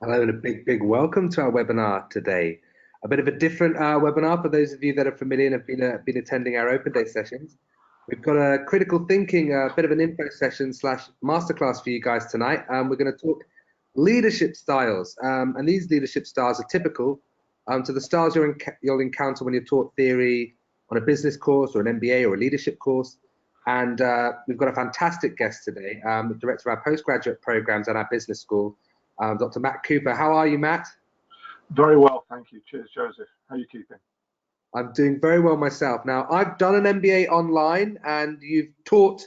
Hello and a big welcome to our webinar today. A bit of a different webinar for those of you that are familiar and have been attending our open day sessions. We've got a critical thinking, a bit of an info session slash masterclass for you guys tonight. We're going to talk leadership styles, and these leadership styles are typical to the styles you'll encounter when you're taught theory on a business course or an MBA or a leadership course. And we've got a fantastic guest today, the director of our postgraduate programs at our business school, Dr. Matt Cooper. How are you, Matt? Very well, thank you. Cheers, Joseph. How are you keeping? I'm doing very well myself. Now, I've done an MBA online, and you've taught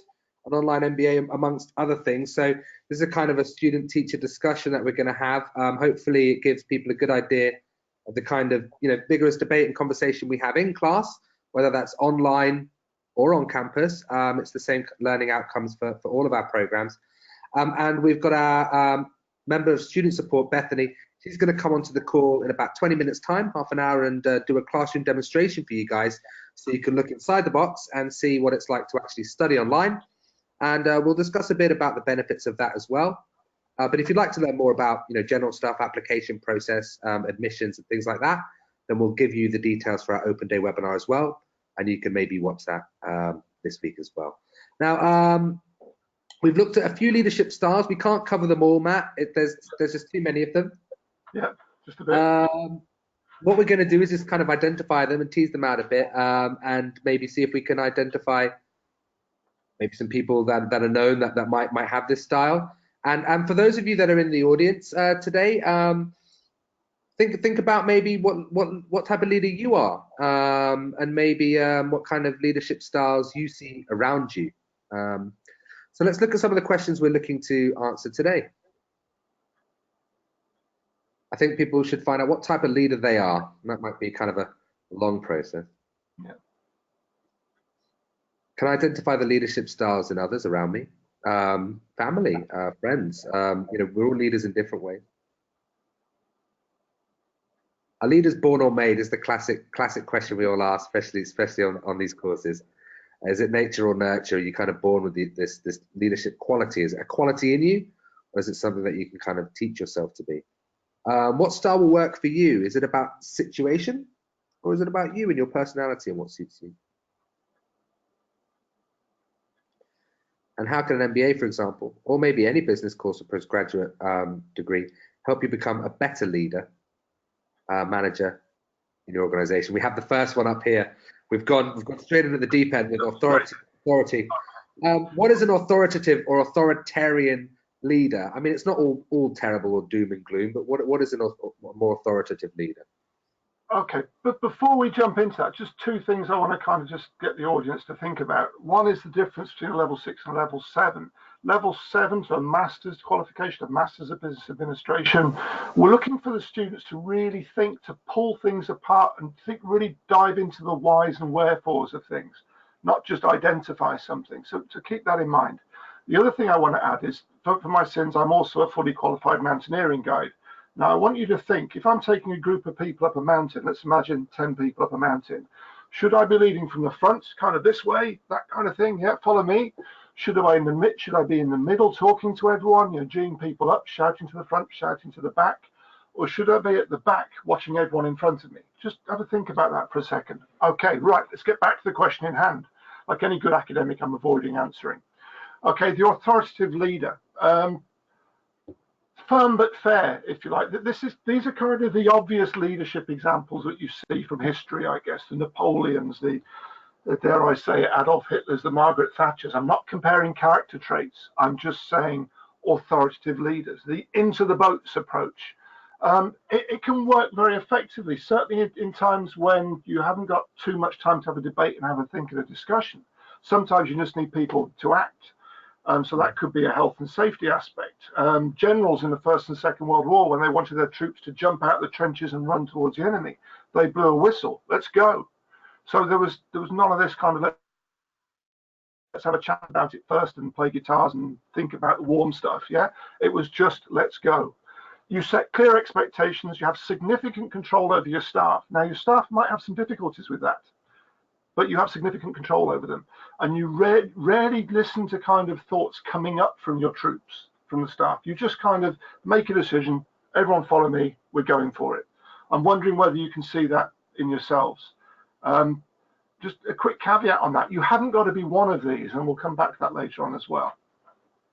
an online MBA amongst other things. So this is a kind of a student-teacher discussion that we're going to have. Hopefully, it gives people a good idea of the kind of vigorous debate and conversation we have in class, whether that's online or on campus. It's the same learning outcomes for all of our programs. And we've got our member of student support, Bethany. She's going to come onto the call in about 20 minutes time, half an hour, and do a classroom demonstration for you guys, so you can look inside the box and see what it's like to actually study online. And we'll discuss a bit about the benefits of that as well. But if you'd like to learn more about general stuff, application process, admissions and things like that, then we'll give you the details for our open day webinar as well, and you can maybe watch that this week as well. Now, we've looked at a few leadership styles. We can't cover them all, Matt. There's just too many of them. Yeah, just a bit. What we're going to do is just kind of identify them and tease them out a bit, and maybe see if we can identify maybe some people that are known that might have this style. And for those of you that are in the audience today, think about maybe what type of leader you are, and maybe what kind of leadership styles you see around you. So let's look at some of the questions we're looking to answer today. I think people should find out what type of leader they are. That might be kind of a long process. Yeah. Can I identify the leadership styles in others around me? Family, friends. We're all leaders in different ways. Are leaders born or made is the classic question we all ask, especially on these courses. Is it nature or nurture? Are you kind of born with this leadership quality? Is it a quality in you, or is it something that you can kind of teach yourself to be? What style will work for you? Is it about situation, or is it about you and your personality and what suits you? And how can an MBA, for example, or maybe any business course or postgraduate degree, help you become a better leader, manager in your organization? We have the first one up here. We've gone straight into the deep end with authority. What is an authoritative or authoritarian leader? I mean, it's not all terrible or doom and gloom, but what is a more authoritative leader? Okay, but before we jump into that, just two things I want to kind of just get the audience to think about. One is the difference between level 6 and level 7. Level 7 to a master's qualification, a master's of business administration. We're looking for the students to really think, to pull things apart and really dive into the whys and wherefores of things, not just identify something. So to keep that in mind. The other thing I want to add is, for my sins, I'm also a fully qualified mountaineering guide. Now, I want you to think, if I'm taking a group of people up a mountain, let's imagine 10 people up a mountain, should I be leading from the front, kind of this way, that kind of thing? Yeah, follow me. Should I be in the middle, talking to everyone, geeing people up, shouting to the front, shouting to the back? Or should I be at the back, watching everyone in front of me? Just have a think about that for a second. Okay, right, let's get back to the question in hand. Like any good academic, I'm avoiding answering. Okay, the authoritative leader. Firm but fair, if you like. These are kind of the obvious leadership examples that you see from history, I guess. The Napoleons, the dare I say, Adolf Hitlers, the Margaret Thatchers. I'm not comparing character traits. I'm just saying authoritative leaders. The into the boats approach. It can work very effectively, certainly in times when you haven't got too much time to have a debate and have a think and a discussion. Sometimes you just need people to act. So that could be a health and safety aspect. Generals in the First and Second World War, when they wanted their troops to jump out of the trenches and run towards the enemy, they blew a whistle. Let's go. So there was none of this kind of let's have a chat about it first and play guitars and think about the warm stuff. Yeah, it was just let's go. You set clear expectations. You have significant control over your staff. Now your staff might have some difficulties with that, but you have significant control over them. And you rarely listen to kind of thoughts coming up from your troops, from the staff. You just kind of make a decision everyone follow me, we're going for it. I'm wondering whether you can see that in yourselves. Just a quick caveat on that. You haven't got to be one of these, and we'll come back to that later on as well.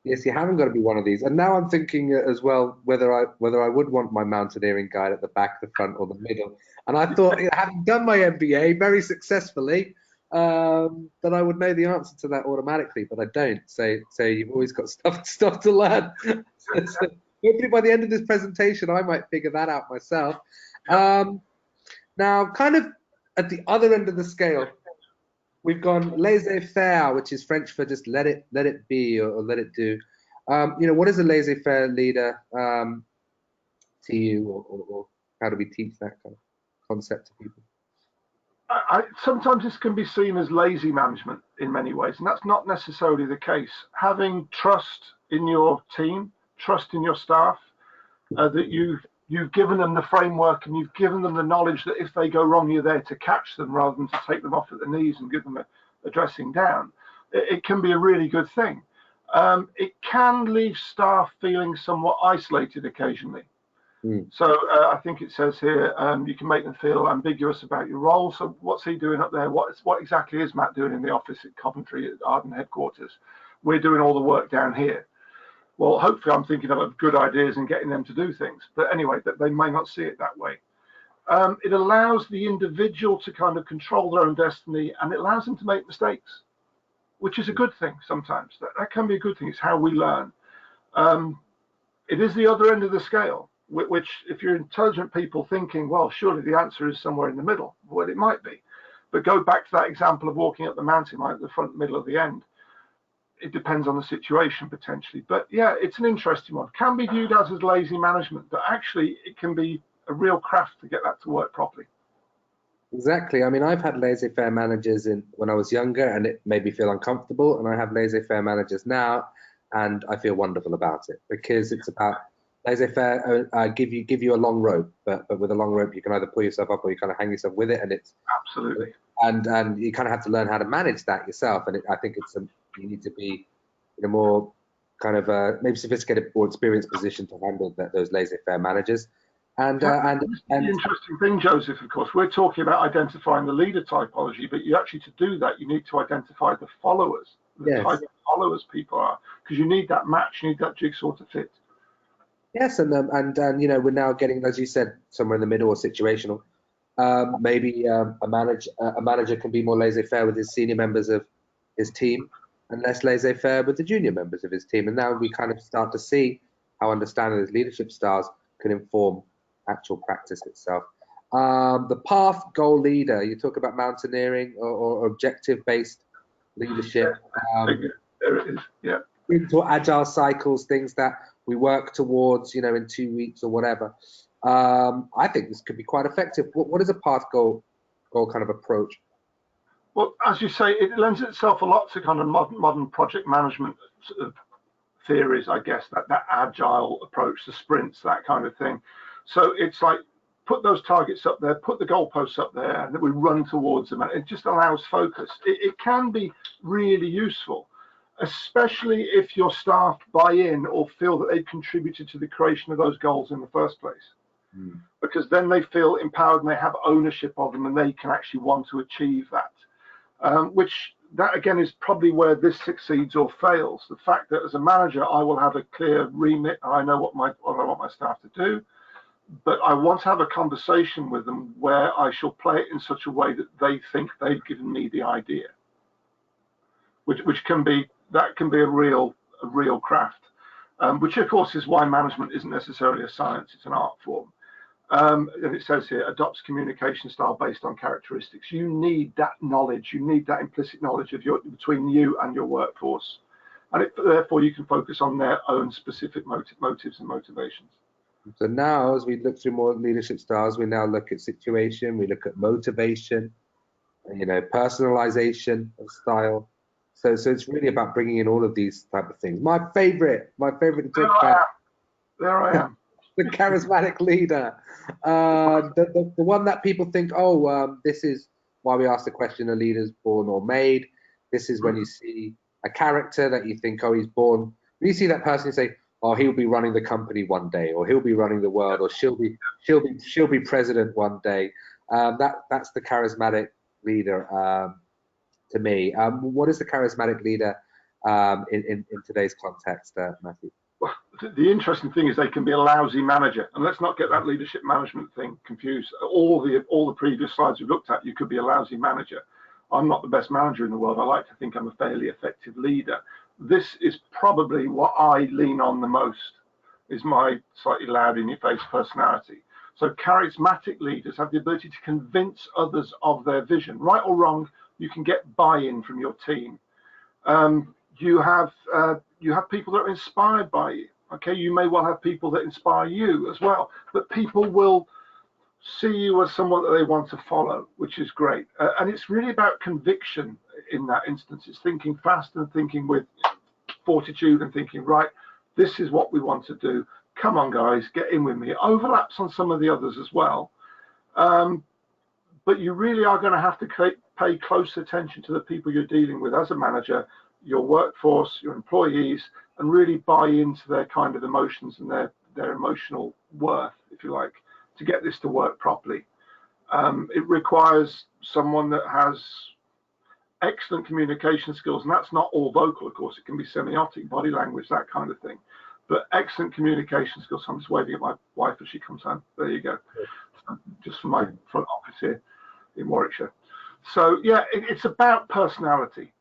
Yes, you haven't got to be one of these. And now I'm thinking as well whether I would want my mountaineering guide at the back, the front, or the middle. And I thought, having done my MBA very successfully, that I would know the answer to that automatically, but I don't. So you've always got stuff to learn. So hopefully by the end of this presentation, I might figure that out myself. Now, kind of at the other end of the scale, we've gone laissez-faire, which is French for just let it be or let it do. What is a laissez-faire leader to you, or how do we teach that kind of concept to people? Sometimes this can be seen as lazy management in many ways, and that's not necessarily the case. Having trust in your team, trust in your staff, that you've given them the framework and you've given them the knowledge that if they go wrong, you're there to catch them rather than to take them off at the knees and give them a dressing down. It can be a really good thing. It can leave staff feeling somewhat isolated occasionally. So I think it says here, you can make them feel ambiguous about your role. So what's he doing up there? What exactly is Matt doing in the office at Coventry at Arden headquarters? We're doing all the work down here. Well, hopefully I'm thinking of good ideas and getting them to do things. But anyway, that they may not see it that way. It allows the individual to kind of control their own destiny, and it allows them to make mistakes, which is a good thing sometimes. That can be a good thing. It's how we learn. It is the other end of the scale, which if you're intelligent people thinking, well, surely the answer is somewhere in the middle. Well, it might be. But go back to that example of walking up the mountain, like the front, middle, or the end. It depends on the situation potentially. But yeah, it's an interesting one. Can be viewed as lazy management, but actually it can be a real craft to get that to work properly. Exactly. I mean, I've had laissez-faire managers when I was younger, and it made me feel uncomfortable. And I have laissez-faire managers now, and I feel wonderful about it, because it's about laissez-faire. Give you a long rope, but with a long rope, you can either pull yourself up or you kind of hang yourself with it, and it's absolutely. And you kind of have to learn how to manage that yourself. And I think you need to be in a more kind of maybe sophisticated or experienced position to handle those laissez-faire managers. And the interesting thing, Joseph, of course, we're talking about identifying the leader typology, but you actually, to do that, you need to identify the followers, the type of followers people are, because you need that match, you need that jigsaw to fit. Yes, and we're now getting, as you said, somewhere in the middle or situational. Maybe a manager can be more laissez-faire with his senior members of his team and less laissez-faire with the junior members of his team. And now we kind of start to see how understanding his leadership styles can inform actual practice itself. The path goal leader, you talk about mountaineering or objective-based leadership. There it is, yeah. Into agile cycles, things that we work towards, in 2 weeks or whatever. I think this could be quite effective. What is a path goal kind of approach? Well, as you say, it lends itself a lot to kind of modern project management sort of theories, I guess, that agile approach, the sprints, that kind of thing. So it's like, put those targets up there, put the goalposts up there, and then we run towards them. And it just allows focus. It can be really useful, especially if your staff buy in or feel that they've contributed to the creation of those goals in the first place. Because then they feel empowered and they have ownership of them and they can actually want to achieve that. Which that again is probably where this succeeds or fails. The fact that as a manager, I will have a clear remit. I know what I want my staff to do, but I want to have a conversation with them where I shall play it in such a way that they think they've given me the idea. Which can be a real craft. Which of course is why management isn't necessarily a science; it's an art form. And it says here, adopts communication style based on characteristics. You need that knowledge. You need that implicit knowledge between you and your workforce, and therefore you can focus on their own specific motives and motivations. So now, as we look through more leadership styles, we now look at situation, we look at motivation, personalization of style. So it's really about bringing in all of these type of things. My favorite to talk about. There I am. The charismatic leader, the one that people think, this is why we ask the question: are leaders born or made? This is when you see a character that you think, he's born. When you see that person, you say, or he'll be running the company one day, or he'll be running the world, or she'll be president one day. That's the charismatic leader to me. What is the charismatic leader in today's context, Matthew? Well, the interesting thing is they can be a lousy manager, and let's not get that leadership management thing confused. All the previous slides we've looked at, you could be a lousy manager. I'm not the best manager in the world. I like to think I'm a fairly effective leader. This is probably what I lean on the most, is my slightly loud in your face personality. So charismatic leaders have the ability to convince others of their vision. Right or wrong, you can get buy-in from your team. You have people that are inspired by you. Okay, you may well have people that inspire you as well, but people will see you as someone that they want to follow, which is great. And it's really about conviction in that instance. It's thinking fast and thinking with fortitude and thinking, right, this is what we want to do. Come on, guys, get in with me. It overlaps on some of the others as well. But you really are going to have to pay close attention to the people you're dealing with as a manager, your workforce, your employees, and really buy into their kind of emotions and their emotional worth, if you like, to get this to work properly. It requires someone that has excellent communication skills, and that's not all vocal, of course. It can be semiotic, body language, that kind of thing. But excellent communication skills. I'm just waving at my wife as she comes home. There you go. Just from my front office here in Warwickshire. So yeah, it's about personality.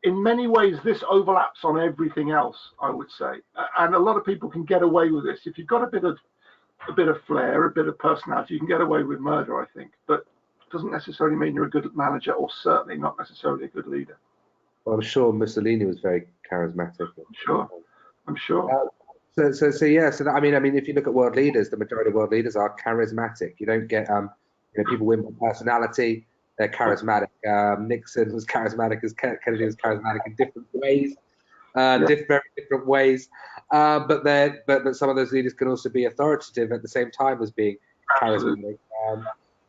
In many ways, this overlaps on everything else, I would say, and a lot of people can get away with this. If you've got a bit of flair, a bit of personality, you can get away with murder, I think. But it doesn't necessarily mean you're a good manager, or certainly not necessarily a good leader. Well, I'm sure Mussolini was very charismatic. I'm sure. So yeah. So that, I mean, if you look at world leaders, the majority of world leaders are charismatic. You don't get people win by personality. They're charismatic. Nixon was charismatic, as Kennedy was charismatic in different ways, very different ways. But some of those leaders can also be authoritative at the same time as being charismatic.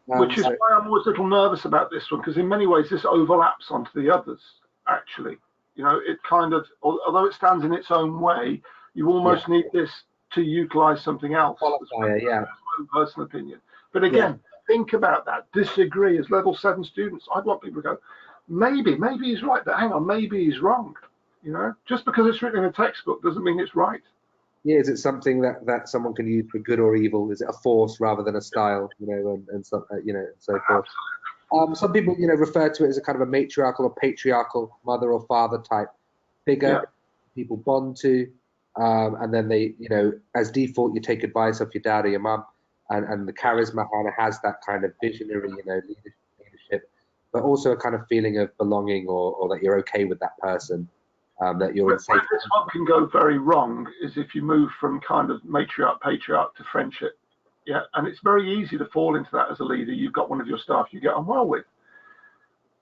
Which is why I'm always a little nervous about this one, because in many ways this overlaps onto the others. Actually, it kind of, although it stands in its own way, you almost need this to utilize something else. Qualifier, yeah. That's my own personal opinion. But again, think about that. Disagree as level 7 students. I'd want people to go, maybe he's right, but hang on, maybe he's wrong. Just because it's written in a textbook doesn't mean it's right. Yeah, is it something that someone can use for good or evil? Is it a force rather than a style? And so so forth. Some people, refer to it as a kind of a matriarchal or patriarchal mother or father type figure. People bond to, and then they, as default, you take advice off your dad or your mum, and the charisma kind of has that kind of visionary, leadership, but also a kind of feeling of belonging or that you're okay with that person, that you're in safe. Where this one can go very wrong is if you move from kind of matriarch, patriarch to friendship. Yeah, and it's very easy to fall into that as a leader. You've got one of your staff you get on well with.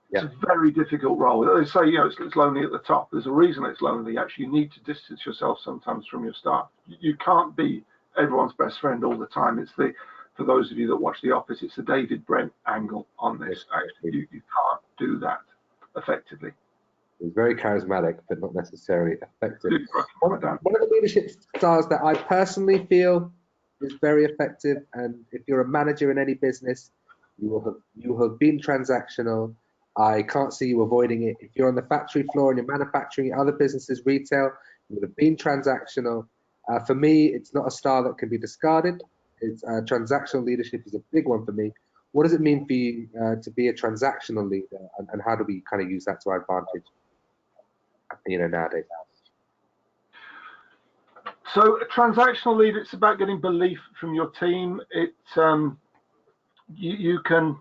It's a very difficult role. They say, it's lonely at the top. There's a reason it's lonely. Actually, you need to distance yourself sometimes from your staff. You can't be everyone's best friend all the time. For those of you that watch The Office, it's the David Brent angle on this. Actually, you can't do that effectively. He's very charismatic, but not necessarily effective. One of the leadership styles that I personally feel is very effective, and if you're a manager in any business, you have been transactional. I can't see you avoiding it. If you're on the factory floor and you're manufacturing, other businesses, retail, you would have been transactional. For me, it's not a style that can be discarded. It's transactional leadership is a big one for me. What does it mean for you to be a transactional leader, and how do we kind of use that to our advantage, nowadays? So a transactional leader, it's about getting belief from your team. You can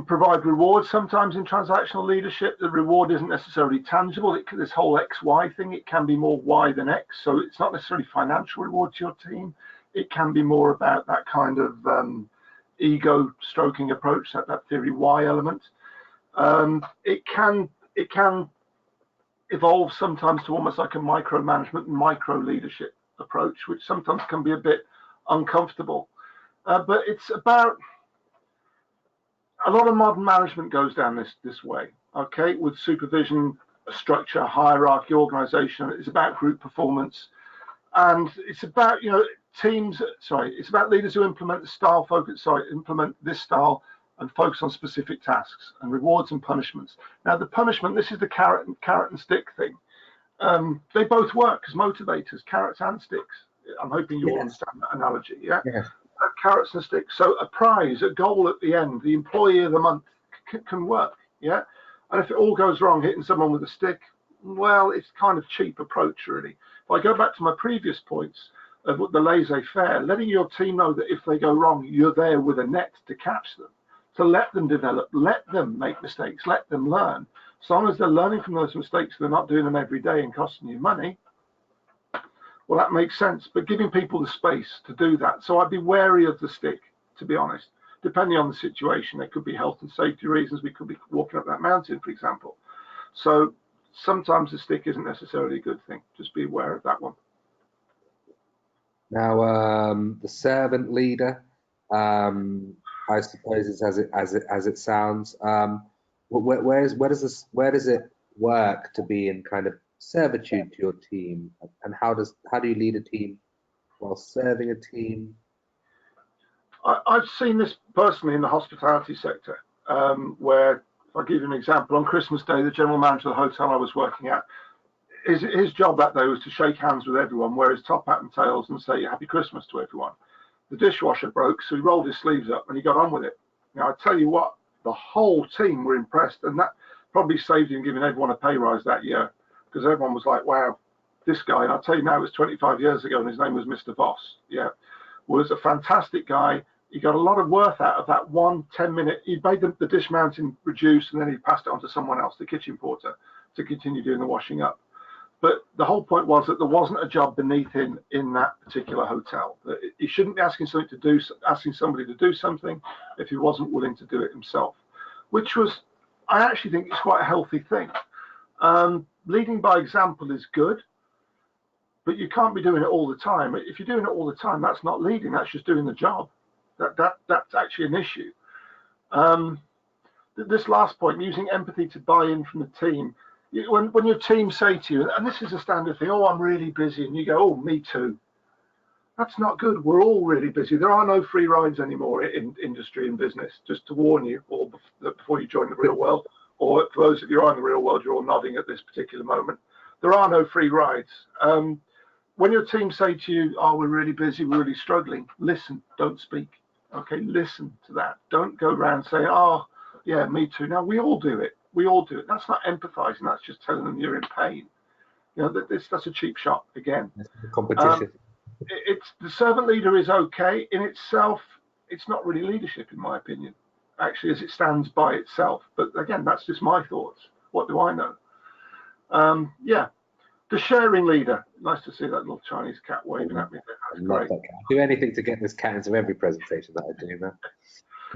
provide rewards sometimes in transactional leadership. The reward isn't necessarily tangible. This whole XY thing, it can be more Y than X. So it's not necessarily financial reward to your team. It can be more about that kind of ego stroking approach, that theory Y element. It can evolve sometimes to almost like a micromanagement, micro leadership approach, which sometimes can be a bit uncomfortable. But it's about, a lot of modern management goes down this way, okay, with supervision, structure, hierarchy, organisation. It's about group performance, and it's about it's about leaders who implement the style focus. Implement this style and focus on specific tasks and rewards and punishments. Now, the punishment, this is the carrot and stick thing. They both work as motivators, carrots and sticks. I'm hoping you all understand that analogy. Yeah. Yes. Carrots and sticks. So a prize, a goal at the end, the employee of the month can work. Yeah. And if it all goes wrong, hitting someone with a stick, well, it's kind of cheap approach, really. If I go back to my previous points of the laissez-faire, letting your team know that if they go wrong, you're there with a net to catch them. So let them develop, let them make mistakes, let them learn. As long as they're learning from those mistakes, they're not doing them every day and costing you money. Well, that makes sense, but giving people the space to do that. So I'd be wary of the stick, to be honest. Depending on the situation, there could be health and safety reasons. We could be walking up that mountain, for example. So sometimes the stick isn't necessarily a good thing. Just be aware of that one. Now, the servant leader, I suppose it's as it sounds. Where does it work to be in kind of servitude to your team, and how do you lead a team while serving a team? I've seen this personally in the hospitality sector, where, if I give you an example, on Christmas Day, the general manager of the hotel I was working at, his job that day was to shake hands with everyone, wear his top hat and tails, and say Happy Christmas to everyone. The dishwasher broke, so he rolled his sleeves up and he got on with it. Now, I tell you what, the whole team were impressed, and that probably saved him giving everyone a pay rise that year, because everyone was like, wow, this guy, and I'll tell you now, it was 25 years ago, and his name was Mr. Voss, was a fantastic guy. He got a lot of worth out of that 10-minute, he made the dish mountain reduce, and then he passed it on to someone else, the kitchen porter, to continue doing the washing up. But the whole point was that there wasn't a job beneath him in that particular hotel. He shouldn't be asking somebody to do something if he wasn't willing to do it himself, which was, I actually think, it's quite a healthy thing. Leading by example is good, but you can't be doing it all the time. If you're doing it all the time, that's not leading. That's just doing the job. That's actually an issue. This last point, using empathy to buy in from the team. When your team say to you, and this is a standard thing, oh, I'm really busy, and you go, oh, me too. That's not good. We're all really busy. There are no free rides anymore in industry and business, just to warn you, or before you join the real world, or for those of you who are in the real world, you're all nodding at this particular moment. There are no free rides. When your team say to you, oh, we're really busy, we're really struggling, listen, don't speak. Okay, listen to that. Don't go around saying, oh, yeah, me too. Now, we all do it. We all do it. That's not empathizing. That's just telling them you're in pain. That's a cheap shot again. Competition. It's the servant leader is okay in itself. It's not really leadership, in my opinion, actually, as it stands by itself. But again, that's just my thoughts. What do I know? The sharing leader. Nice to see that little Chinese cat waving at me. That's great. I'll do anything to get this cat into every presentation that I do now.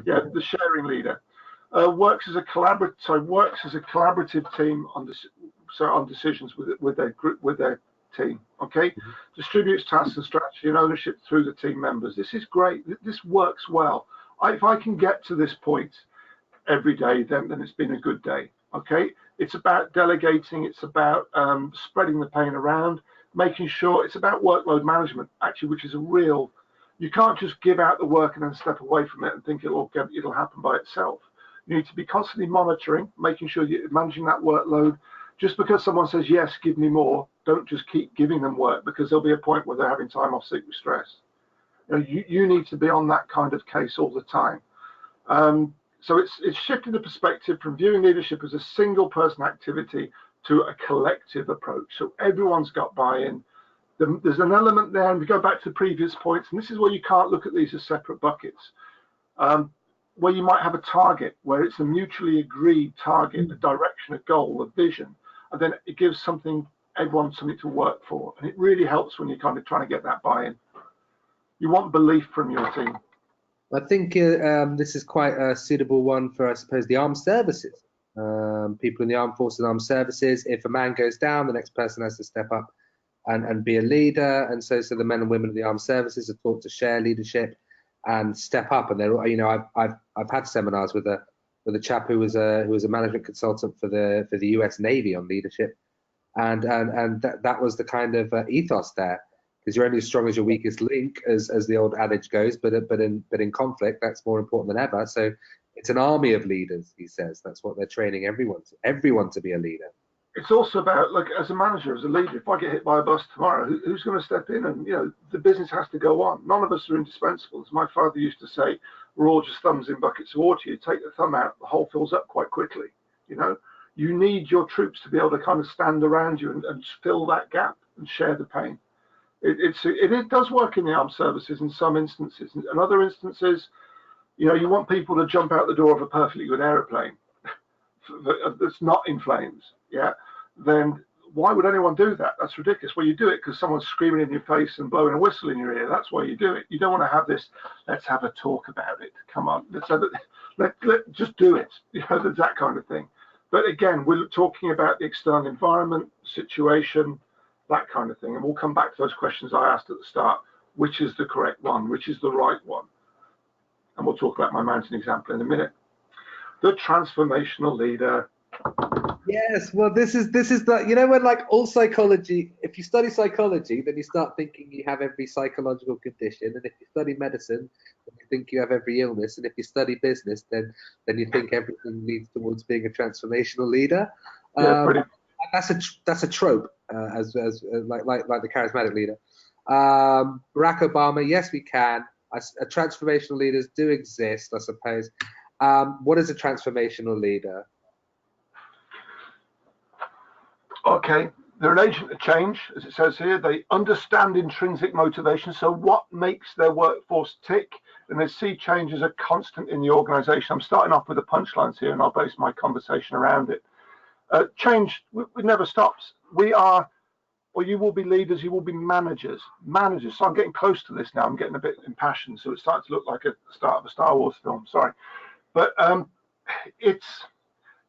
Yeah, the sharing leader. Works as a collaborative team on decisions with their team. Okay, distributes tasks and strategy and ownership through the team members. This is great. This works well. If I can get to this point every day, then it's been a good day. Okay, it's about delegating. It's about spreading the pain around, making sure it's about workload management. Actually, which is a real. You can't just give out the work and then step away from it and think it'll happen by itself. You need to be constantly monitoring, making sure you're managing that workload. Just because someone says, yes, give me more, don't just keep giving them work, because there'll be a point where they're having time off sick with stress. You need to be on that kind of case all the time. So it's shifting the perspective from viewing leadership as a single person activity to a collective approach. So everyone's got buy-in. There's an element there, and we go back to the previous points, and this is where you can't look at these as separate buckets. Where you might have a target, where it's a mutually agreed target, a direction, a goal, a vision, and then it gives everyone something to work for. And it really helps when you're kind of trying to get that buy-in. You want belief from your team. I think this is quite a suitable one for, I suppose, the armed services. People in the armed forces and armed services, if a man goes down, the next person has to step up and be a leader. And so the men and women of the armed services are taught to share leadership and step up. And they're, I've had seminars with the with a chap who was a management consultant for the US Navy on leadership, and that was the kind of ethos there, because you're only as strong as your weakest link, as the old adage goes. But in conflict, that's more important than ever. So it's an army of leaders, he says. That's what they're training everyone to be a leader. It's also about, like, as a manager, as a leader, if I get hit by a bus tomorrow, who's going to step in? And, the business has to go on. None of us are indispensable. As my father used to say, we're all just thumbs in buckets of water. You take the thumb out, the hole fills up quite quickly. You need your troops to be able to kind of stand around you and fill that gap and share the pain. It does work in the armed services in some instances. In other instances, you want people to jump out the door of a perfectly good aeroplane that's not in flames. Yeah, then why would anyone do that? That's ridiculous. Well, you do it because someone's screaming in your face and blowing a whistle in your ear. That's why you do it. You don't want to have this, let's have a talk about it. Come on, let's just do it. There's that kind of thing. But again, we're talking about the external environment, situation, that kind of thing. And we'll come back to those questions I asked at the start. Which is the correct one? Which is the right one? And we'll talk about my mountain example in a minute. The transformational leader. Yes, well, this is the, when, like, all psychology, if you study psychology, then you start thinking you have every psychological condition, and if you study medicine, then you think you have every illness, and if you study business, then you think everything leads towards being a transformational leader. Yeah, that's a trope, as like the charismatic leader. Barack Obama, yes, we can. Transformational leaders do exist, I suppose. What is a transformational leader? Okay, they're an agent of change, as it says here. They understand intrinsic motivation, so what makes their workforce tick, and they see change as a constant in the organization. I'm starting off with the punchlines here, and I'll base my conversation around it. Change, it never stops. We are, or you will be leaders, you will be managers. So I'm getting close to this now. I'm getting a bit impassioned, so it's starting to look like a start of a Star Wars film, sorry. But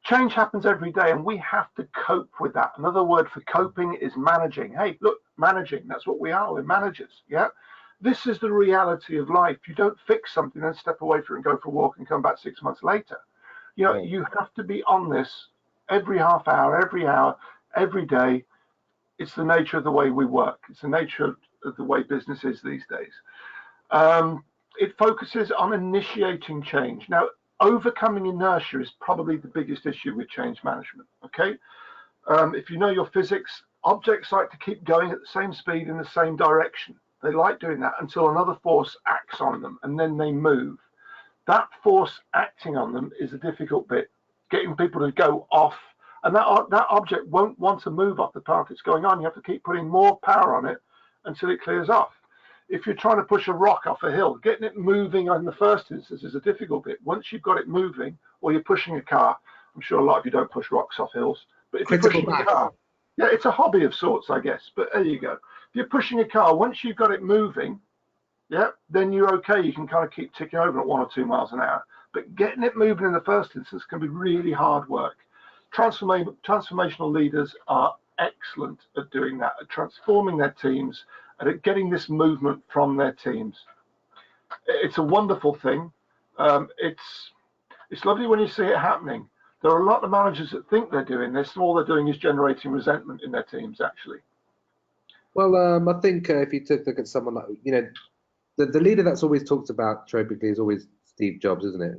change happens every day, and we have to cope with that. Another word for coping is managing. Hey, look, managing, that's what we are. We're managers, yeah? This is the reality of life. You don't fix something, then step away from it and go for a walk and come back 6 months later. You have to be on this every half hour, every day. It's the nature of the way we work. It's the nature of the way business is these days. It focuses on initiating change. Now, overcoming inertia is probably the biggest issue with change management, okay? If you know your physics, objects like to keep going at the same speed in the same direction. They like doing that until another force acts on them, and then they move. That force acting on them is the difficult bit, getting people to go off, and that object won't want to move off the path it's going on. You have to keep putting more power on it until it clears off. If you're trying to push a rock off a hill, getting it moving in the first instance is a difficult bit. Once you've got it moving, or you're pushing a car, I'm sure a lot of you don't push rocks off hills, but if you're pushing a car, yeah, it's a hobby of sorts, I guess, but there you go. If you're pushing a car, once you've got it moving, yeah, then you're okay. You can kind of keep ticking over at 1 or 2 miles an hour. But getting it moving in the first instance can be really hard work. Transformational leaders are excellent at doing that, at transforming their teams, and at getting this movement from their teams. It's a wonderful thing. It's lovely when you see it happening. There are a lot of managers that think they're doing this, and all they're doing is generating resentment in their teams, actually. Well, I think if you look at someone like, the leader that's always talked about tropically is always Steve Jobs, isn't it?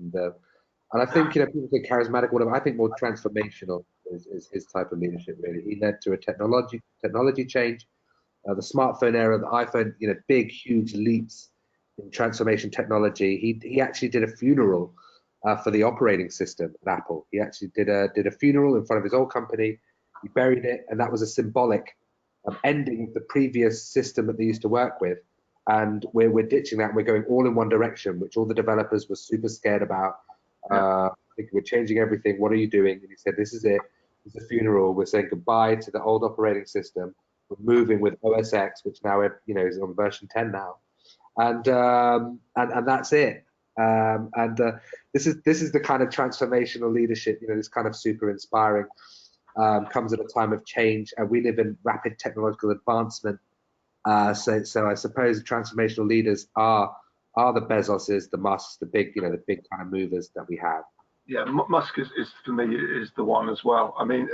And I think, people say charismatic, whatever. I think more transformational is his type of leadership, really. He led to a technology change, the smartphone era, the iPhone, big, huge leaps in transformation technology. He actually did a funeral for the operating system at Apple. He actually did a funeral in front of his old company. He buried it, and that was a symbolic of ending the previous system that they used to work with. And we're ditching that, and we're going all in one direction, which all the developers were super scared about. We're changing everything. What are you doing? And he said, this is it. It's a funeral. We're saying goodbye to the old operating system. We're moving with OS X, which now is on version 10 now, and that's it. This is the kind of transformational leadership. This kind of super inspiring comes at a time of change, and we live in rapid technological advancement. So I suppose transformational leaders are the Bezoses, the Musks, the big kind of movers that we have. Yeah, Musk is for me is the one as well. I mean,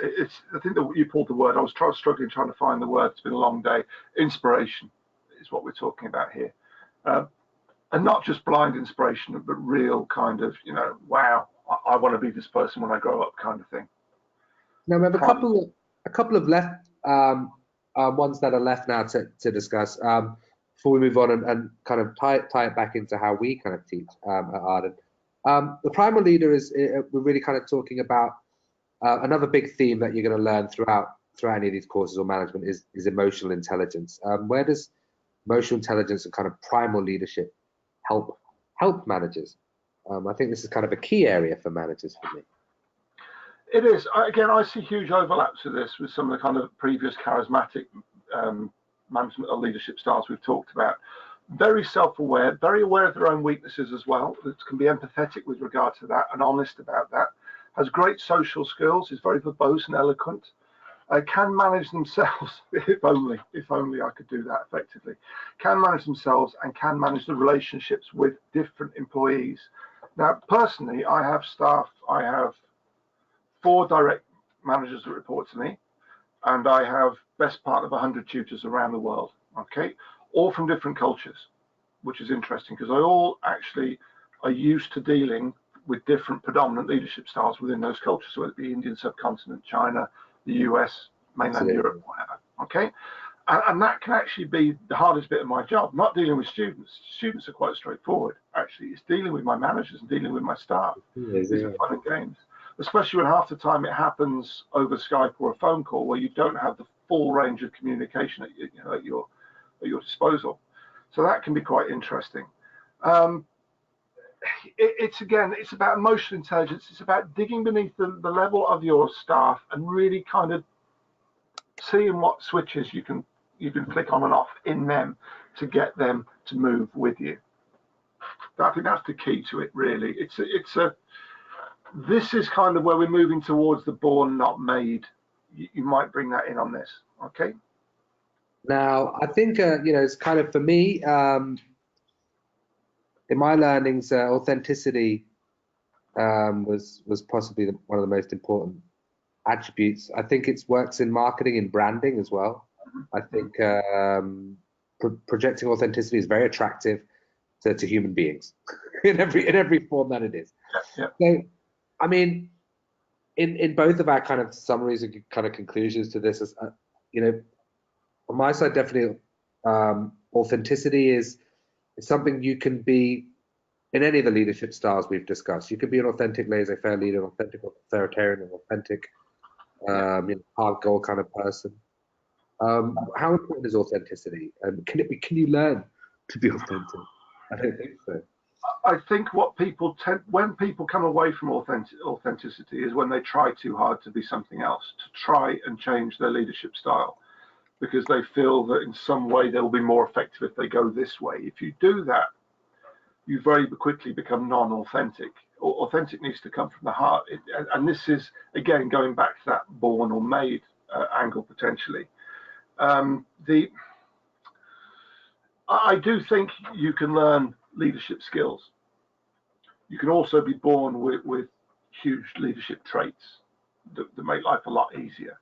I think that you pulled the word. I was struggling trying to find the word. It's been a long day. Inspiration is what we're talking about here, and not just blind inspiration, but real kind of, wow, I want to be this person when I grow up, kind of thing. Now we have a couple of left ones that are left now to discuss. Before we move on and kind of tie it back into how we kind of teach at Arden. The primal leader is, we're really kind of talking about another big theme that you're going to learn throughout any of these courses or management is emotional intelligence. Where does emotional intelligence and kind of primal leadership help managers? I think this is kind of a key area for managers for me. It is. Again, I see huge overlaps with this with some of the kind of previous charismatic management or leadership styles we've talked about. Very self-aware, very aware of their own weaknesses as well. That can be empathetic with regard to that and honest about that. Has great social skills. Is very verbose and eloquent. Can manage themselves. If only I could do that effectively. Can manage themselves and can manage the relationships with different employees. Now, personally, I have staff. I have 4 direct managers that report to me, and I have best part of 100 tutors around the world. Okay. All from different cultures, which is interesting because I all actually are used to dealing with different predominant leadership styles within those cultures, so whether it be Indian subcontinent, China, the US, mainland Europe, whatever. Okay, and that can actually be the hardest bit of my job. Not dealing with students. Students are quite straightforward. Actually, it's dealing with my managers and dealing with my staff. These are fun and games, especially when half the time it happens over Skype or a phone call where you don't have the full range of communication at your disposal. So that can be quite interesting. It's about emotional intelligence. It's about digging beneath the level of your staff and really kind of seeing what switches you can flick on and off in them to get them to move with you. I think that's the key to it, really. This is kind of where we're moving towards the born, not made. You might bring that in on this, okay? Now, I think, it's kind of for me, in my learnings, authenticity was possibly one of the most important attributes. I think it works in marketing and branding as well. I think projecting authenticity is very attractive to human beings in every form that it is. Yeah. So, I mean, in both of our kind of summaries and kind of conclusions to this, on my side, definitely authenticity is something you can be in any of the leadership styles we've discussed. You can be an authentic laissez-faire leader, an authentic authoritarian, an authentic hard goal kind of person. How important is authenticity? Can you learn to be authentic? I don't think so. I think when people come away from authenticity is when they try too hard to be something else, to try and change their leadership style, because they feel that in some way they'll be more effective if they go this way. If you do that, you very quickly become non-authentic. Authentic needs to come from the heart. And this is, again, going back to that born or made angle potentially. I do think you can learn leadership skills. You can also be born with huge leadership traits that make life a lot easier.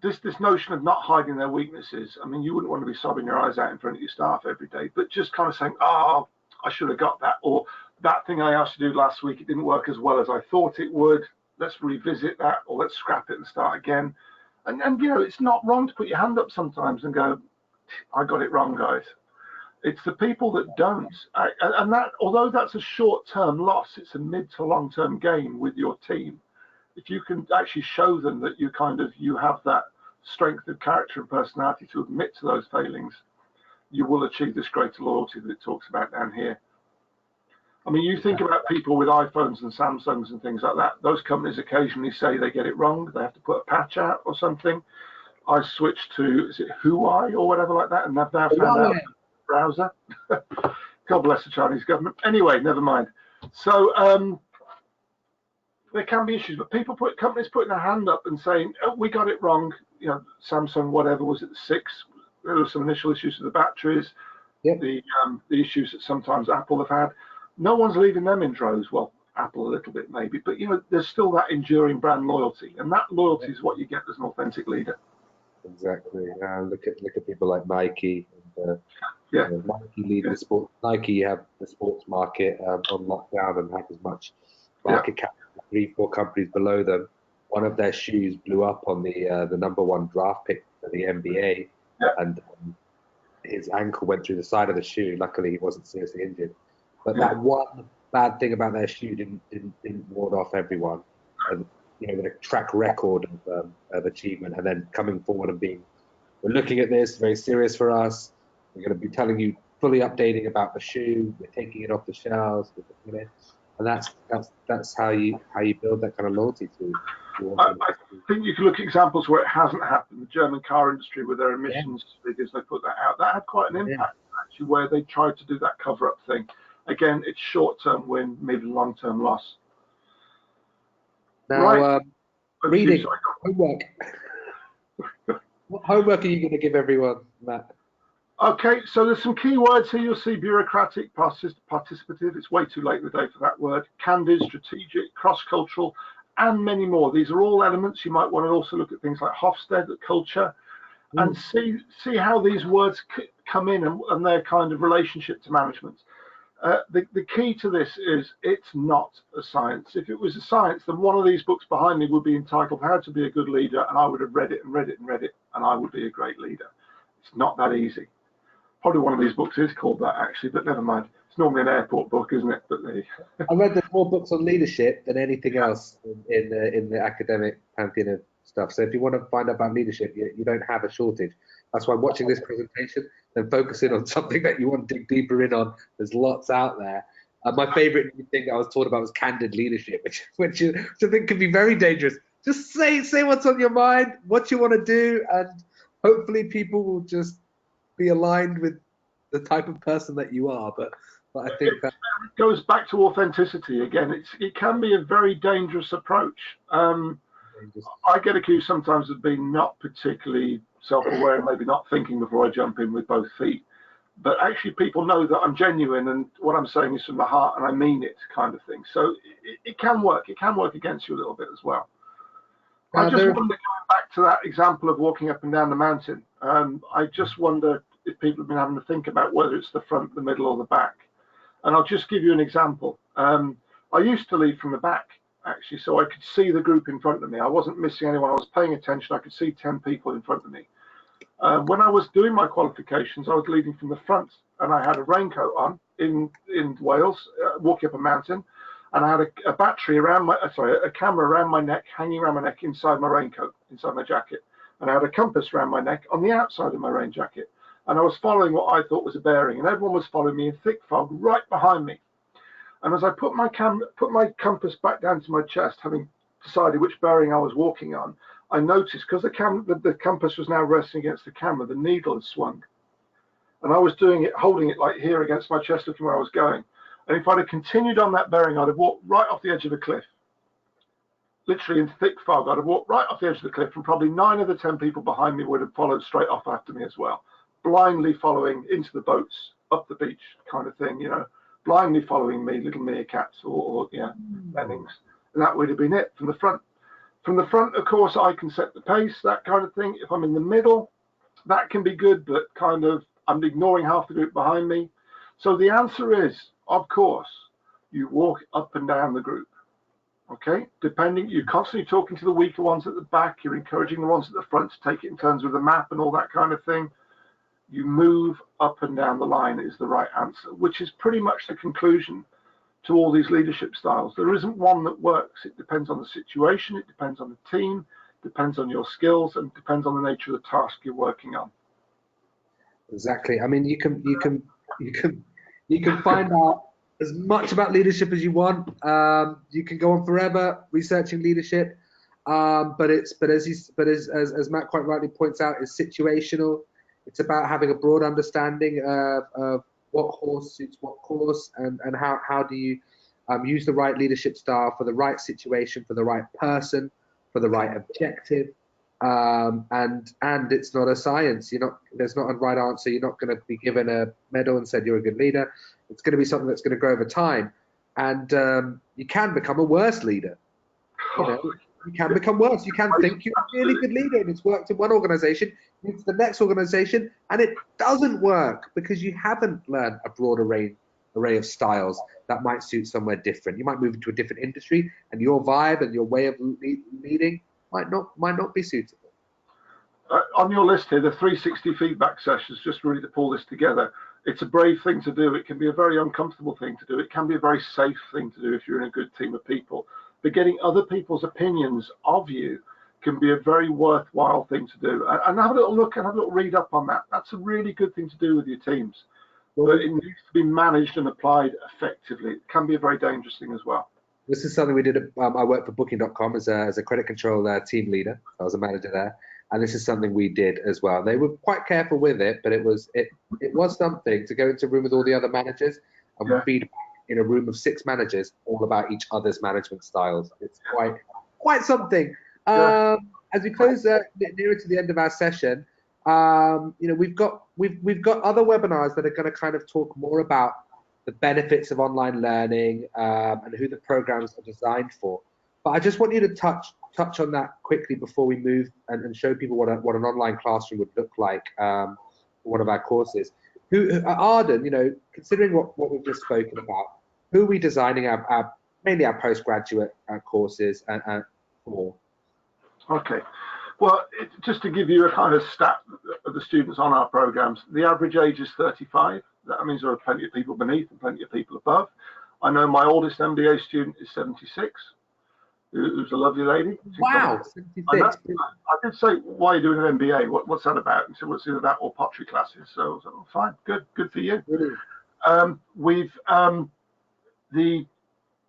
This notion of not hiding their weaknesses, I mean, you wouldn't want to be sobbing your eyes out in front of your staff every day, but just kind of saying, oh, I should have got that, or that thing I asked you to do last week, it didn't work as well as I thought it would. Let's revisit that, or let's scrap it and start again. And it's not wrong to put your hand up sometimes and go, I got it wrong, guys. It's the people that don't. And that, although that's a short-term loss, it's a mid to long-term gain with your team. If you can actually show them that you have that strength of character and personality to admit to those failings, you will achieve this greater loyalty that it talks about down here. I mean, you think about people with iPhones and Samsungs and things like that. Those companies occasionally say they get it wrong. They have to put a patch out or something. I switched to, is it Huawei or whatever like that, and I've now found out the browser. God bless the Chinese government. Anyway, never mind. So there can be issues, but companies putting their hand up and saying, oh, we got it wrong. Samsung, whatever, was it the 6? There were some initial issues with the batteries, the issues that sometimes Apple have had. No one's leaving them in droves. Well, Apple a little bit maybe, but there's still that enduring brand loyalty, and that loyalty is what you get as an authentic leader. Exactly. Look at people like Nike. And, Yeah. Nike lead the sport. Nike have the sports market on lockdown and have as much market cap as 3-4 companies below them. One of their shoes blew up on the #1 draft pick for the NBA, and his ankle went through the side of the shoe. Luckily, he wasn't seriously injured. But that one bad thing about their shoe didn't ward off everyone. And, with a track record of achievement, and then coming forward and we're looking at this, very serious for us. We're going to be telling you, fully updating about the shoe. We're taking it off the shelves. And that's how you build that kind of loyalty to. I think you can look at examples where it hasn't happened. The German car industry with their emissions figures, they put that out. That had quite an impact actually, where they tried to do that cover-up thing. Again, it's short-term win, mid and long-term loss. Now, reading homework. What homework are you going to give everyone, Matt? Okay, so there's some key words here. You'll see bureaucratic, participative. It's way too late in the day for that word. Candid, strategic, cross-cultural, and many more. These are all elements. You might want to also look at things like Hofstede, culture, and see how these words come in and their kind of relationship to management. The key to this is it's not a science. If it was a science, then one of these books behind me would be entitled How to Be a Good Leader, and I would have read it and read it and read it, and I would be a great leader. It's not that easy. Probably one of these books is called that, actually, but never mind. It's normally an airport book, isn't it? But I read there's more books on leadership than anything else in the academic pantheon of stuff. So if you want to find out about leadership, you don't have a shortage. That's why watching this presentation and focusing on something that you want to dig deeper in on. There's lots out there. My favorite thing that I was taught about was candid leadership, which I think can be very dangerous. Just say what's on your mind, what you want to do, and hopefully people will just be aligned with the type of person that you are. But I think that goes back to authenticity again. It can be a very dangerous approach. I get accused sometimes of being not particularly self-aware, maybe not thinking before I jump in with both feet. But actually, people know that I'm genuine and what I'm saying is from the heart and I mean it, kind of thing. So it can work. It can work against you a little bit as well. I just wonder, going back to that example of walking up and down the mountain, I just wonder if people have been having to think about whether it's the front, the middle, or the back. And I'll just give you an example. I used to lead from the back, actually, so I could see the group in front of me. I wasn't missing anyone. I was paying attention. I could see 10 people in front of me. When I was doing my qualifications, I was leading from the front, and I had a raincoat on in Wales, walking up a mountain, and I had a battery around a camera around my neck, hanging around my neck inside my raincoat, inside my jacket, and I had a compass around my neck on the outside of my rain jacket, and I was following what I thought was a bearing, and everyone was following me in thick fog right behind me. And as I put my compass back down to my chest, having decided which bearing I was walking on, I noticed, because the compass was now resting against the camera, the needle had swung. And I was doing it, holding it like here against my chest, looking where I was going. And if I'd have continued on that bearing, I'd have walked right off the edge of a cliff. Literally in thick fog, I'd have walked right off the edge of the cliff, and probably 9 of the 10 people behind me would have followed straight off after me as well. Blindly following into the boats, up the beach kind of thing, blindly following me, little meerkats or lemmings. And that would have been it from the front. From the front, of course, I can set the pace, that kind of thing. If I'm in the middle, that can be good, but kind of I'm ignoring half the group behind me. So the answer is, of course, you walk up and down the group. Okay, you're constantly talking to the weaker ones at the back. You're encouraging the ones at the front to take it in turns with the map and all that kind of thing. You move up and down the line is the right answer, which is pretty much the conclusion to all these leadership styles. There isn't one that works. It depends on the situation, it depends on the team, depends on your skills, and depends on the nature of the task you're working on. Exactly. I mean, you can find out as much about leadership as you want. You can go on forever researching leadership, but as Matt quite rightly points out, it's situational. It's about having a broad understanding of what horse suits what course, and how do you use the right leadership style for the right situation, for the right person, for the right objective. And it's not a science. There's not a right answer. You're not going to be given a medal and said you're a good leader. It's going to be something that's going to grow over time. And you can become a worse leader. You know, you can become worse. You can think you're a really good leader and it's worked in one organization, it's the next organization, and it doesn't work because you haven't learned a broad array of styles that might suit somewhere different. You might move into a different industry, and your vibe and your way of leading might not be suitable. On your list here, the 360 feedback sessions, just really to pull this together, it's a brave thing to do. It can be a very uncomfortable thing to do. It can be a very safe thing to do if you're in a good team of people. But getting other people's opinions of you can be a very worthwhile thing to do. And have a little look and have a little read up on that. That's a really good thing to do with your teams. But it needs to be managed and applied effectively. It can be a very dangerous thing as well. This is something we did. I worked for Booking.com as a credit control team leader. I was a manager there. And this is something we did as well. They were quite careful with it, but it was something to go into a room with all the other managers and feed in a room of 6 managers all about each other's management styles. It's quite something. As we close nearer to the end of our session, you know, we've got other webinars that are going to kind of talk more about the benefits of online learning and who the programs are designed for. But I just want you to touch on that quickly before we move and show people what an online classroom would look like for one of our courses. Arden, you know, considering what we've just spoken about, who are we designing mainly our postgraduate courses and for? Okay. Well, just to give you a kind of stat of the students on our programs, the average age is 35. That means there are plenty of people beneath and plenty of people above. I know my oldest MBA student is 76. Who's a lovely lady. Wow, 76. I did say, why are you doing an MBA? What's that about? And so what's either that or pottery classes? So I was like, oh, fine, good for you. Really?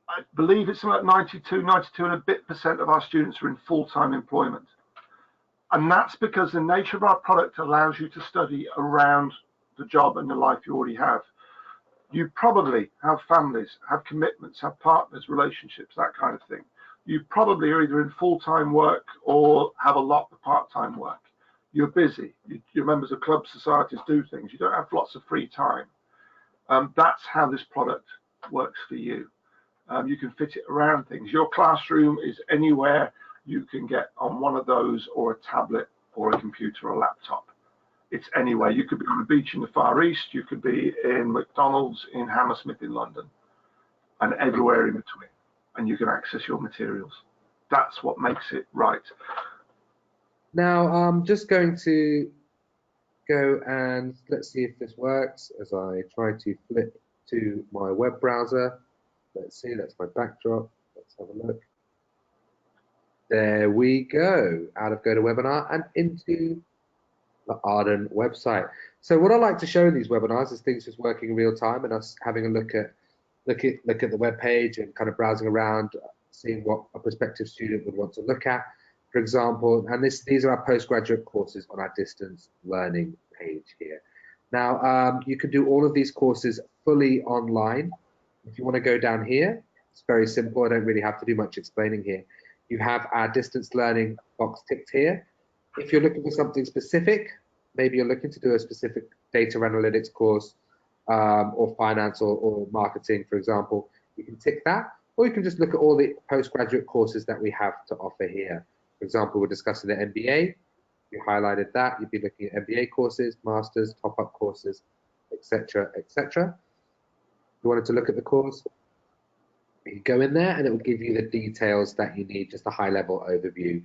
I believe it's about 92 and a bit % of our students are in full-time employment. And that's because the nature of our product allows you to study around the job and the life you already have. You probably have families, have commitments, have partners, relationships, that kind of thing. You probably are either in full-time work or have a lot of part-time work. You're busy. You're members of clubs, societies, do things. You don't have lots of free time. That's how this product works for you. You can fit it around things. Your classroom is anywhere you can get on one of those, or a tablet or a computer or a laptop. It's anywhere. You could be on the beach in the Far East. You could be in McDonald's in Hammersmith in London, and everywhere in between. And you can access your materials. That's what makes it right. Now, I'm just going to go and let's see if this works as I try to flip to my web browser. Let's see, that's my backdrop. Let's have a look. There we go. Out of GoToWebinar and into the Arden website. So what I like to show in these webinars is things just working in real time and us having a look at the web page and kind of browsing around, seeing what a prospective student would want to look at, for example. And these are our postgraduate courses on our distance learning page here. Now, you can do all of these courses fully online. If you want to go down here, it's very simple. I don't really have to do much explaining here. You have our distance learning box ticked here. If you're looking for something specific, maybe you're looking to do a specific data analytics course, or finance or marketing, for example, you can tick that, or you can just look at all the postgraduate courses that we have to offer here. For example, we're discussing the MBA. You highlighted that. You'd be looking at MBA courses, masters, top-up courses, etc., etc. If you wanted to look at the course, you go in there and it will give you the details that you need, just a high-level overview,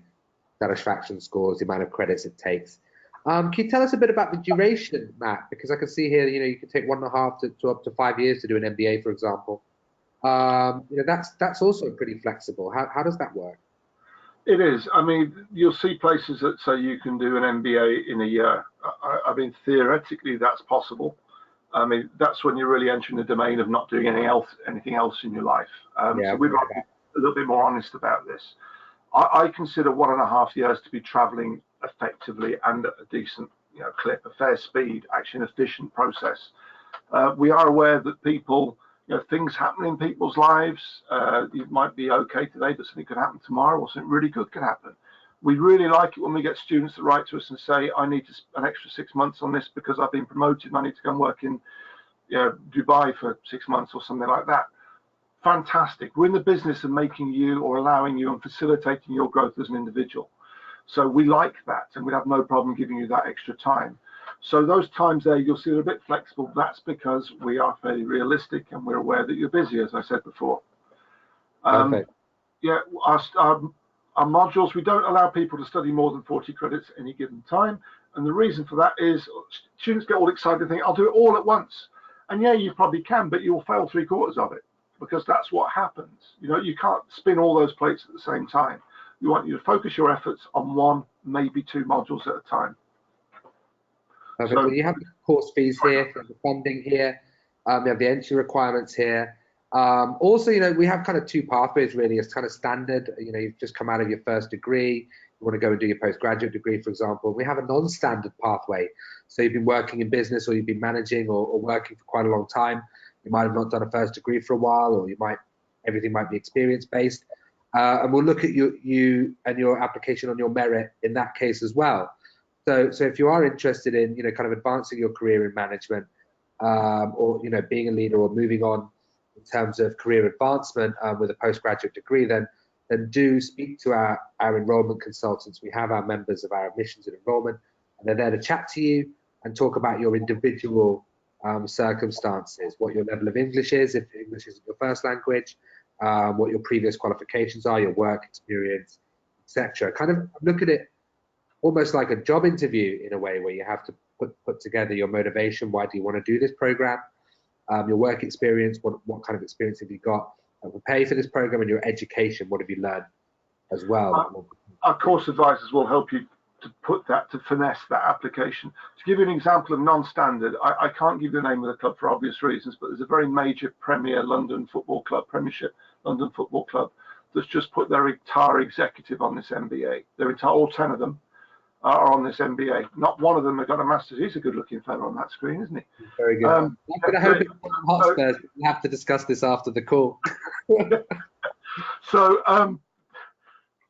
satisfaction scores, the amount of credits it takes. Can you tell us a bit about the duration, Matt? Because I can see here, you know, you can take 1.5 to up to 5 years to do an MBA, for example. You know, that's also pretty flexible. How does that work? It is. I mean, you'll see places that say you can do an MBA in a year. I mean, theoretically, that's possible. I mean, that's when you're really entering the domain of not doing anything else in your life. So we've got to be a little bit more honest about this. I consider 1.5 years to be traveling effectively and at a decent, you know, clip, a fair speed, actually an efficient process. We are aware that people, you know, things happen in people's lives. It might be okay today, but something could happen tomorrow, or something really good could happen. We really like it when we get students that write to us and say, I need an extra 6 months on this because I've been promoted and I need to go and work in, you know, Dubai for 6 months or something like that. fantastic. We're in the business of making you, or allowing you and facilitating your growth as an individual. So we like that, and we'd have no problem giving you that extra time. So those times there, you'll see they're a bit flexible. That's because we are fairly realistic and we're aware that you're busy, as I said before. Yeah, our modules, we don't allow people to study more than 40 credits at any given time. And the reason for that is students get all excited and think, I'll do it all at once. And yeah, you probably can, but you'll fail 3/4 of it, because that's what happens. You know, you can't spin all those plates at the same time. We want you to focus your efforts on 1, maybe 2 modules at a time. Perfect. So you have the course fees here, the funding here, you have the entry requirements here. Also, you know, we have kind of 2 pathways really. It's kind of standard. You know, you've just come out of your first degree, you want to go and do your postgraduate degree, for example. We have a non-standard pathway. So you've been working in business, or you've been managing or working for quite a long time. You might have not done a first degree for a while, or everything might be experience based. And we'll look at you and your application on your merit in that case as well. So if you are interested in, you know, kind of advancing your career in management, or, you know, being a leader or moving on in terms of career advancement with a postgraduate degree, then do speak to our enrollment consultants. We have our members of our admissions and enrollment, and they're there to chat to you and talk about your individual circumstances, what your level of English is, if English isn't your first language, what your previous qualifications are, your work experience, etc. Kind of look at it almost like a job interview in a way, where you have to put together your motivation. Why do you want to do this program? Your work experience, what kind of experience have you got? Prepare for this program, and your education, what have you learned as well? Our course advisors will help you to finesse that application. To give you an example of non-standard, I can't give you the name of the club for obvious reasons, but there's a very major Premier London football club, Premiership London football club, that's just put their entire executive on this MBA. All 10 of them are on this MBA. Not one of them have got a master's. He's a good-looking fellow on that screen, isn't he? Very good. I'm going to hope it's Hotspurs. We'll have to discuss this after the call.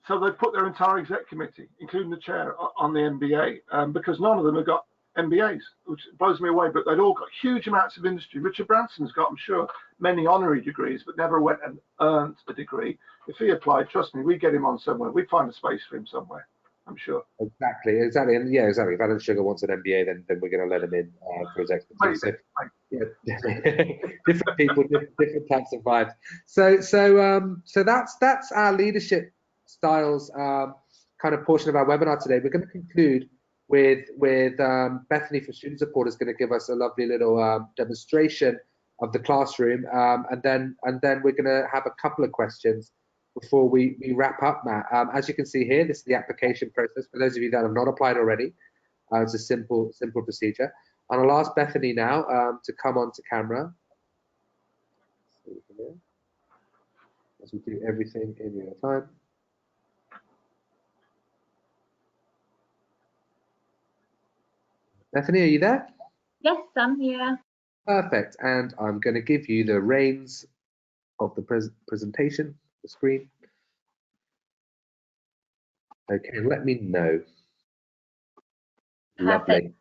So they put their entire exec committee, including the chair, on the MBA, because none of them have got MBAs, which blows me away. But they'd all got huge amounts of industry. Richard Branson's got, I'm sure, many honorary degrees, but never went and earned a degree. If he applied, trust me, we'd get him on somewhere. We'd find a space for him somewhere, I'm sure. Exactly. And yeah, exactly. If Alan Sugar wants an MBA, then we're going to let him in for his expertise. So, yeah, different people, different types of vibes. So that's our leadership styles kind of portion of our webinar today. We're going to conclude with Bethany from Student Support is going to give us a lovely little demonstration of the classroom, and then we're going to have a couple of questions before we wrap up, Matt. As you can see here, this is the application process. For those of you that have not applied already, it's a simple procedure. And I'll ask Bethany now to come onto camera. As we do everything in real time. Bethany, are you there? Yes, I'm here. Perfect. And I'm going to give you the reins of the presentation, the screen. Okay, let me know. Perfect.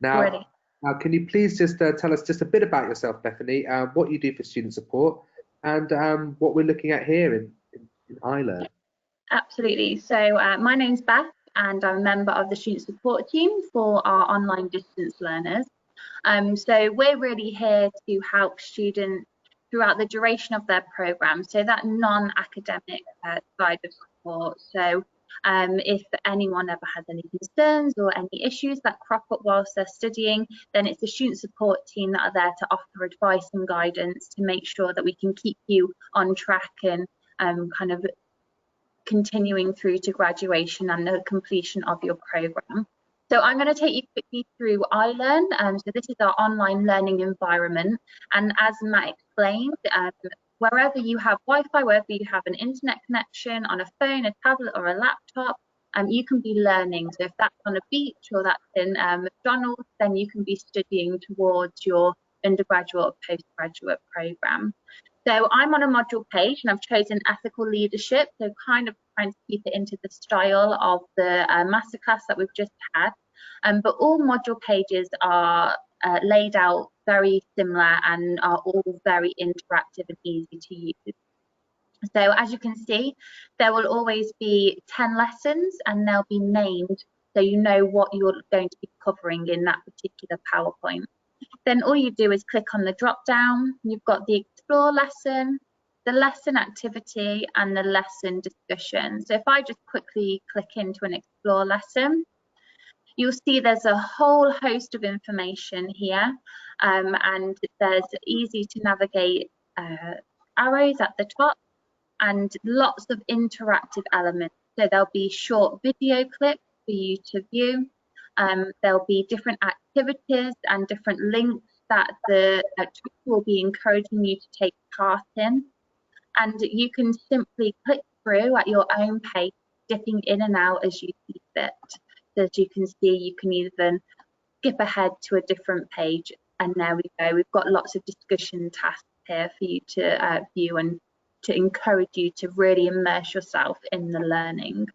Lovely. Now, can you please just tell us just a bit about yourself, Bethany, what you do for student support, and what we're looking at here in iLearn? Absolutely. So my name's Beth, and I'm a member of the student support team for our online distance learners. So we're really here to help students throughout the duration of their program, so that non-academic side of support. So if anyone ever has any concerns or any issues that crop up whilst they're studying, then it's the student support team that are there to offer advice and guidance to make sure that we can keep you on track and kind of continuing through to graduation and the completion of your program. So I'm going to take you quickly through iLearn. So this is our online learning environment, and as Matt explained, wherever you have Wi-Fi, wherever you have an internet connection on a phone, a tablet or a laptop, you can be learning. So if that's on a beach or that's in McDonald's, then you can be studying towards your undergraduate or postgraduate program. So I'm on a module page and I've chosen ethical leadership, so kind of trying to keep it into the style of the masterclass that we've just had. But all module pages are laid out very similar and are all very interactive and easy to use. So as you can see, there will always be 10 lessons and they'll be named so you know what you're going to be covering in that particular PowerPoint. Then all you do is click on the drop down. You've got the explore lesson, the lesson activity and the lesson discussion. So if I just quickly click into an explore lesson, you'll see there's a whole host of information here, and there's easy to navigate arrows at the top and lots of interactive elements. So there'll be short video clips for you to view. There'll be different activities and different links that the tutor will be encouraging you to take part in. And you can simply click through at your own pace, dipping in and out as you see fit. So as you can see, you can even skip ahead to a different page. And there we go. We've got lots of discussion tasks here for you to view and to encourage you to really immerse yourself in the learning.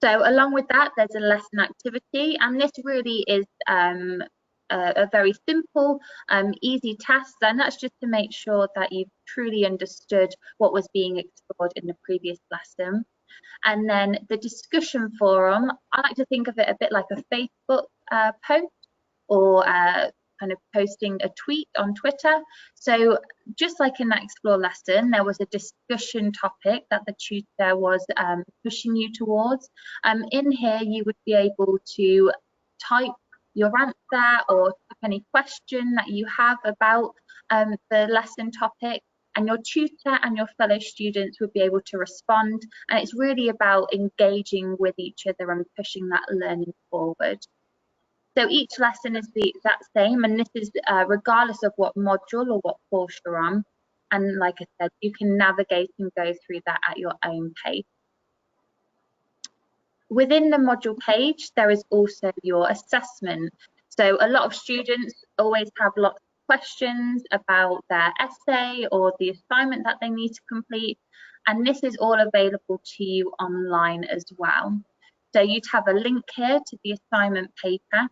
So along with that, there's a lesson activity, and this really is a very simple, easy task, and that's just to make sure that you've truly understood what was being explored in the previous lesson. And then the discussion forum, I like to think of it a bit like a Facebook post or kind of posting a tweet on Twitter. So just like in that explore lesson, there was a discussion topic that the tutor was pushing you towards. In here, you would be able to type your answer or any question that you have about the lesson topic, and your tutor and your fellow students would be able to respond. And it's really about engaging with each other and pushing that learning forward. So each lesson is the exact same, and this is regardless of what module or what course you're on. And like I said, you can navigate and go through that at your own pace. Within the module page, there is also your assessment. So a lot of students always have lots of questions about their essay or the assignment that they need to complete, and this is all available to you online as well. So you'd have a link here to the assignment paper.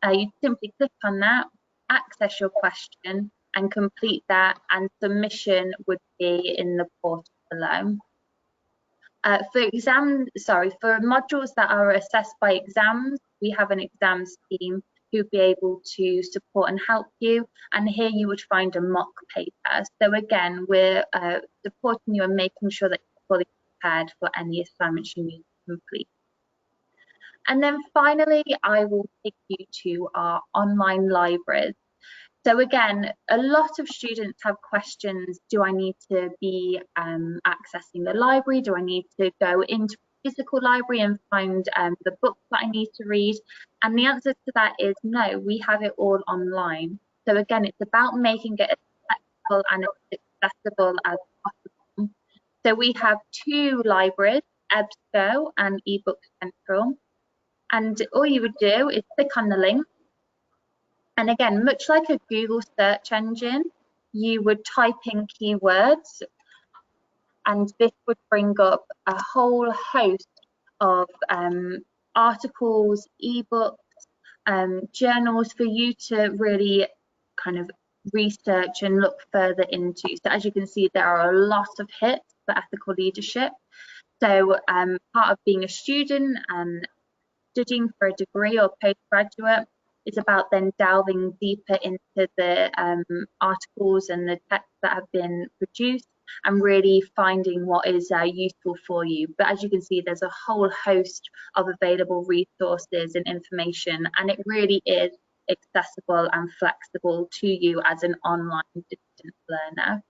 You'd simply click on that, access your question and complete that, and submission would be in the portal below. For modules that are assessed by exams, we have an exams team who'd be able to support and help you, and here you would find a mock paper. So again, we're supporting you and making sure that you're fully prepared for any assignments you need to complete. And then finally, I will take you to our online libraries. So again, a lot of students have questions. Do I need to be accessing the library? Do I need to go into a physical library and find the books that I need to read? And the answer to that is no, we have it all online. So again, it's about making it as flexible and as accessible as possible. So we have two libraries, EBSCO and eBook Central. And all you would do is click on the link. And again, much like a Google search engine, you would type in keywords, and this would bring up a whole host of articles, ebooks, journals for you to really kind of research and look further into. So as you can see, there are a lot of hits for ethical leadership. So part of being a student and studying for a degree or postgraduate, it's about then delving deeper into the articles and the texts that have been produced and really finding what is useful for you. But as you can see, there's a whole host of available resources and information, and it really is accessible and flexible to you as an online distance learner.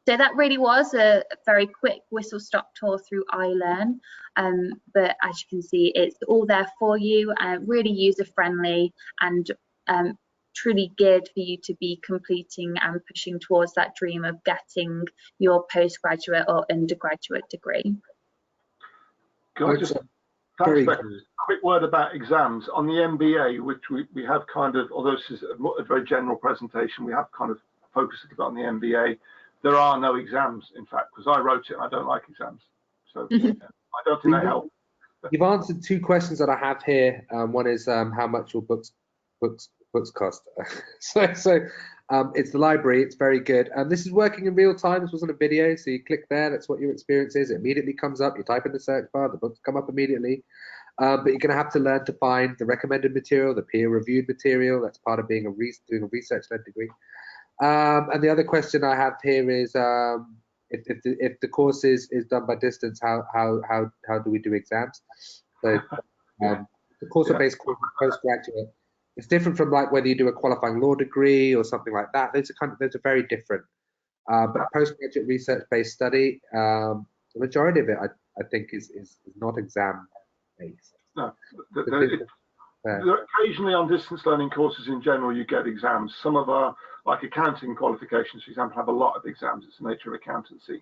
So that really was a very quick whistle-stop tour through iLearn, but as you can see, it's all there for you, really user-friendly and truly geared for you to be completing and pushing towards that dream of getting your postgraduate or undergraduate degree. Can I just a quick word about exams on the MBA, which we have kind of, although this is a very general presentation, we have kind of focused a bit on the MBA. There are no exams, in fact, because I wrote it and I don't like exams. So yeah, I don't think they help. You've answered two questions that I have here. One is how much will books books cost. It's the library. It's very good. And this is working in real time. This wasn't a video, so you click there. That's what your experience is. It immediately comes up. You type in the search bar. The books come up immediately. But you're going to have to learn to find the recommended material, the peer-reviewed material. That's part of being doing a research-led degree. And the other question I have here is, if the course is done by distance, how do we do exams? So the course-based course postgraduate. It's different from like whether you do a qualifying law degree or something like that. Those are very different. But postgraduate research-based study, the majority of it, I think, is not exam-based. No, occasionally on distance learning courses in general, you get exams. Some of our, like accounting qualifications, for example, have a lot of exams. It's the nature of accountancy.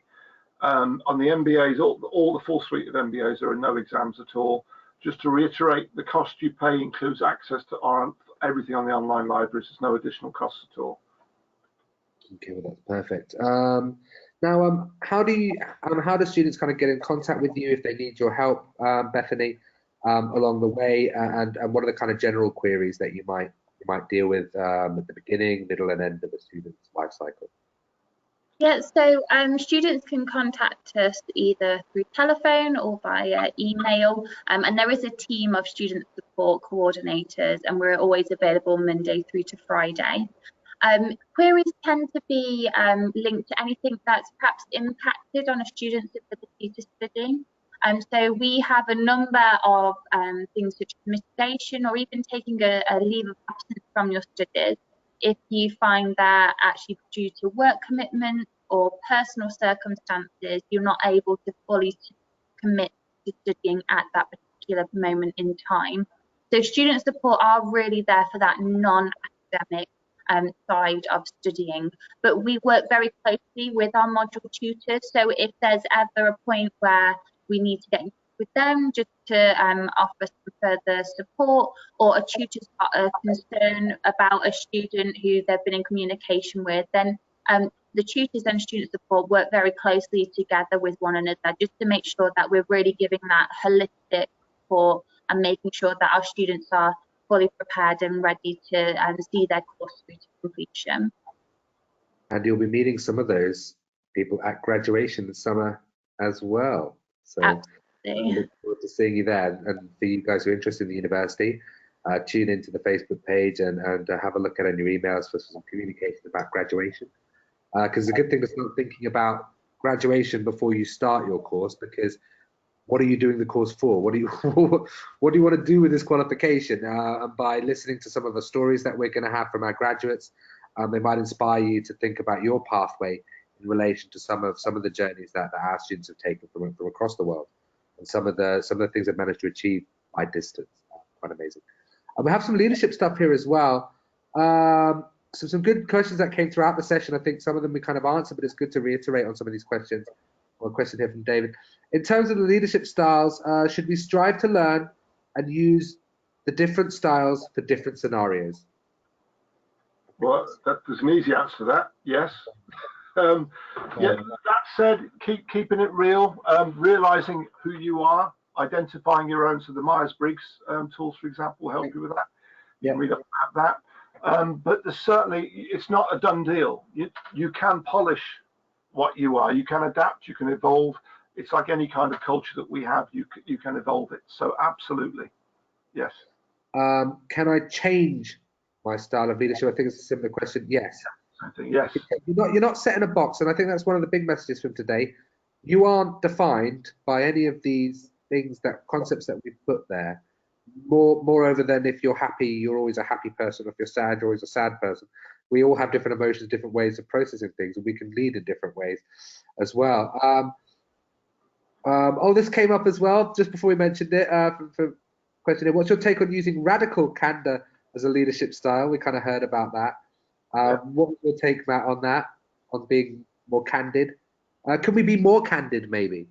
On the MBAs, all the full suite of MBAs, there are no exams at all. Just to reiterate, the cost you pay includes access to everything on the online libraries. There's no additional costs at all. Okay, well, that's perfect. Now, how do students kind of get in contact with you if they need your help, Bethany, along the way, and what are the kind of general queries that you might deal with at the beginning, middle, and end of a student's life cycle? Yeah, so students can contact us either through telephone or via email, and there is a team of student support coordinators, and we're always available Monday through to Friday. Queries tend to be linked to anything that's perhaps impacted on a student's ability to study. So we have a number of things such as mitigation or even taking a leave of absence from your studies if you find that actually due to work commitments or personal circumstances, you're not able to fully commit to studying at that particular moment in time. So student support are really there for that non-academic side of studying, but we work very closely with our module tutors. So if there's ever a point where we need to get in touch with them just to offer some further support, or a tutor's got a concern about a student who they've been in communication with, then the tutors and student support work very closely together with one another just to make sure that we're really giving that holistic support and making sure that our students are fully prepared and ready to see their course through to completion. And you'll be meeting some of those people at graduation this summer as well. So I look forward to seeing you there. And for you guys who are interested in the university, tune into the Facebook page and have a look at your emails for some communication about graduation. Because it's a good thing to start thinking about graduation before you start your course, because what are you doing the course for? What do you want to do with this qualification? And by listening to some of the stories that we're going to have from our graduates, they might inspire you to think about your pathway in relation to some of the journeys that our students have taken from across the world, and some of the things they've managed to achieve by distance. Quite amazing. And we have some leadership stuff here as well. So some good questions that came throughout the session. I think some of them we kind of answered, but it's good to reiterate on some of these questions. One question here from David. In terms of the leadership styles, should we strive to learn and use the different styles for different scenarios? Well, there's an easy answer to that. Yes. Yeah. That said, keeping it real, realizing who you are, identifying your own. So the Myers-Briggs tools, for example, will help you with that. You can read up about that. But certainly, it's not a done deal. You can polish what you are. You can adapt. You can evolve. It's like any kind of culture that we have. You can evolve it. So absolutely, yes. Can I change my style of leadership? I think it's a similar question. Yes. I think yes. You're not set in a box, and I think that's one of the big messages from today. You aren't defined by any of these things, concepts that we've put there. Moreover than if you're happy, you're always a happy person. If you're sad, you're always a sad person. We all have different emotions, different ways of processing things, and we can lead in different ways as well. This came up as well just before we mentioned it. For question here, what's your take on using radical candor as a leadership style? We kind of heard about that. What was your take, Matt, on that? On being more candid? Can we be more candid, maybe?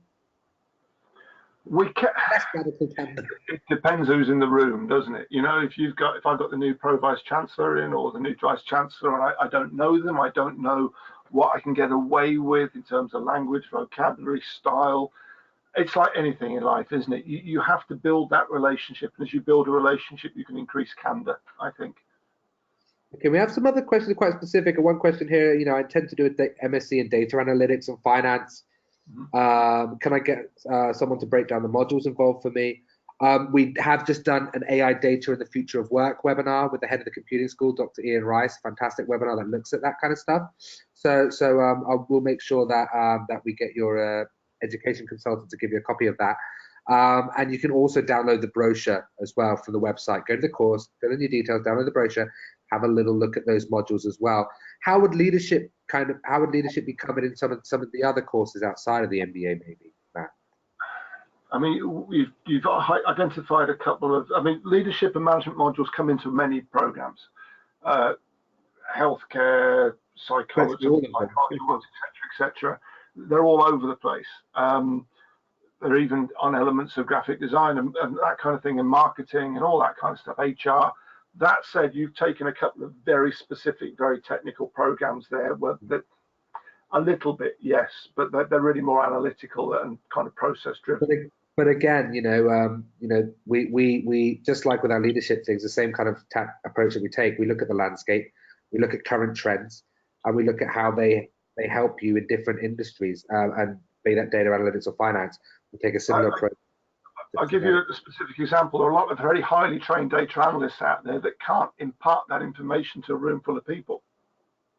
We can. Less radical candor. It depends who's in the room, doesn't it? You know, if I've got the new Pro Vice Chancellor in, or the new Vice Chancellor, and I don't know them, I don't know what I can get away with in terms of language, vocabulary, style. It's like anything in life, isn't it? You have to build that relationship, and as you build a relationship, you can increase candor, I think. Okay, we have some other questions quite specific. And one question here, you know, I intend to do a MSc in data analytics and finance. Can I get someone to break down the modules involved for me? We have just done an AI data in the future of work webinar with the head of the computing school, Dr. Ian Rice. Fantastic webinar that looks at that kind of stuff. So I will make sure that that we get your education consultant to give you a copy of that. And you can also download the brochure as well from the website. Go to the course, fill in your details, download the brochure, have a little look at those modules as well. How would leadership be covered in some of the other courses outside of the MBA, maybe, Matt? I mean, you've identified a couple of, I mean, leadership and management modules come into many programs. Healthcare, psychology, etc. They're all over the place. They're even on elements of graphic design and that kind of thing, and marketing and all that kind of stuff, HR. That said, you've taken a couple of very specific, very technical programs there, that a little bit, yes, but they're really more analytical and kind of process driven. But again, you know, we just like with our leadership things, the same kind of approach that we take. We look at the landscape, we look at current trends, and we look at how they help you in different industries, and be that data analytics or finance. We take a similar approach. I'll give you a specific example. There are a lot of very highly trained data analysts out there that can't impart that information to a room full of people.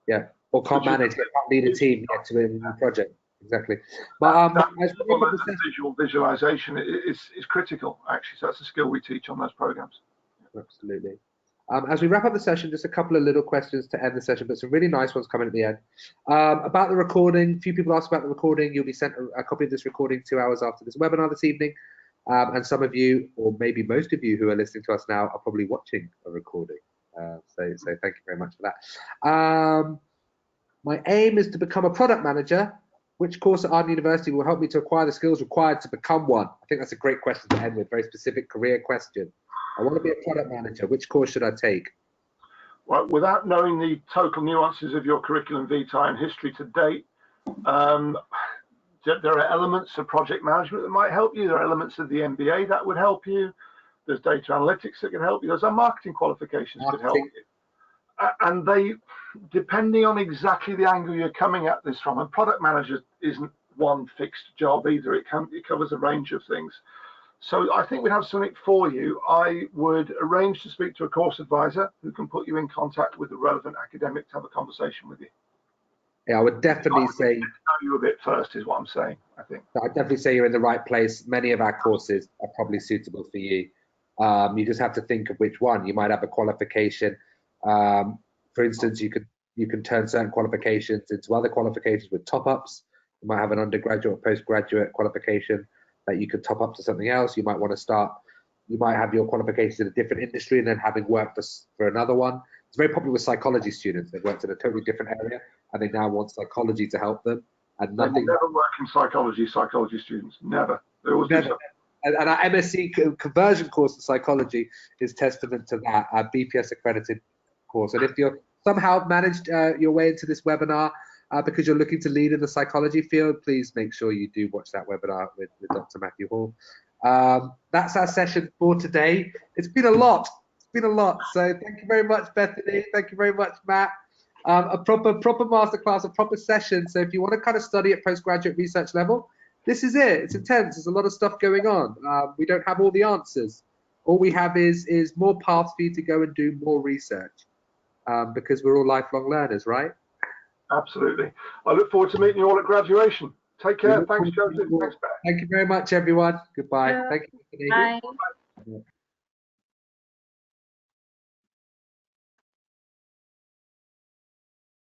Yeah, or can't manage, can't lead a team yet to a project. Exactly. But visualization is critical, actually. So that's a skill we teach on those programs. Absolutely. As we wrap up the session, just a couple of little questions to end the session, but some really nice ones coming at the end. About the recording, a few people asked about the recording. You'll be sent a copy of this recording 2 hours after this webinar this evening. And some of you, or maybe most of you who are listening to us now, are probably watching a recording. So thank you very much for that. My aim is to become a product manager. Which course at Arden University will help me to acquire the skills required to become one? I think that's a great question to end with, very specific career question. I want to be a product manager. Which course should I take? Well, without knowing the total nuances of your curriculum vitae and history to date, there are elements of project management that might help you. There are elements of the MBA that would help you. There's data analytics that can help you. There's our marketing qualifications that help you. And they, depending on exactly the angle you're coming at this from, and product manager isn't one fixed job either. It covers a range of things. So I think we have something for you. I would arrange to speak to a course advisor who can put you in contact with the relevant academic to have a conversation with you. Yeah, I would definitely say know you a bit first is what I'm saying. I think I'd definitely say you're in the right place. Many of our courses are probably suitable for you. You just have to think of which one. You might have a qualification. For instance, you can turn certain qualifications into other qualifications with top-ups. You might have an undergraduate or postgraduate qualification that you could top up to something else. You might want to start. You might have your qualifications in a different industry and then having worked for another one. It's very popular with psychology students. They've worked in a totally different area and they now want psychology to help them. And nothing. They never work in psychology students. Never. They always do something. And our MSc conversion course in psychology is testament to that, our BPS accredited course. And if you're somehow managed your way into this webinar because you're looking to lead in the psychology field, please make sure you do watch that webinar with Dr. Matthew Hall. That's our session for today. It's been a lot. So thank you very much, Bethany. Thank you very much, Matt. A proper masterclass, a proper session. So if you want to kind of study at postgraduate research level, this is it. It's intense. There's a lot of stuff going on. We don't have all the answers. All we have is more paths for you to go and do more research because we're all lifelong learners, right? Absolutely. I look forward to meeting you all at graduation. Take care. Thanks, Joseph. Thanks, Beth. Thank you very much, everyone. Goodbye. Thank you. Bye. Bye.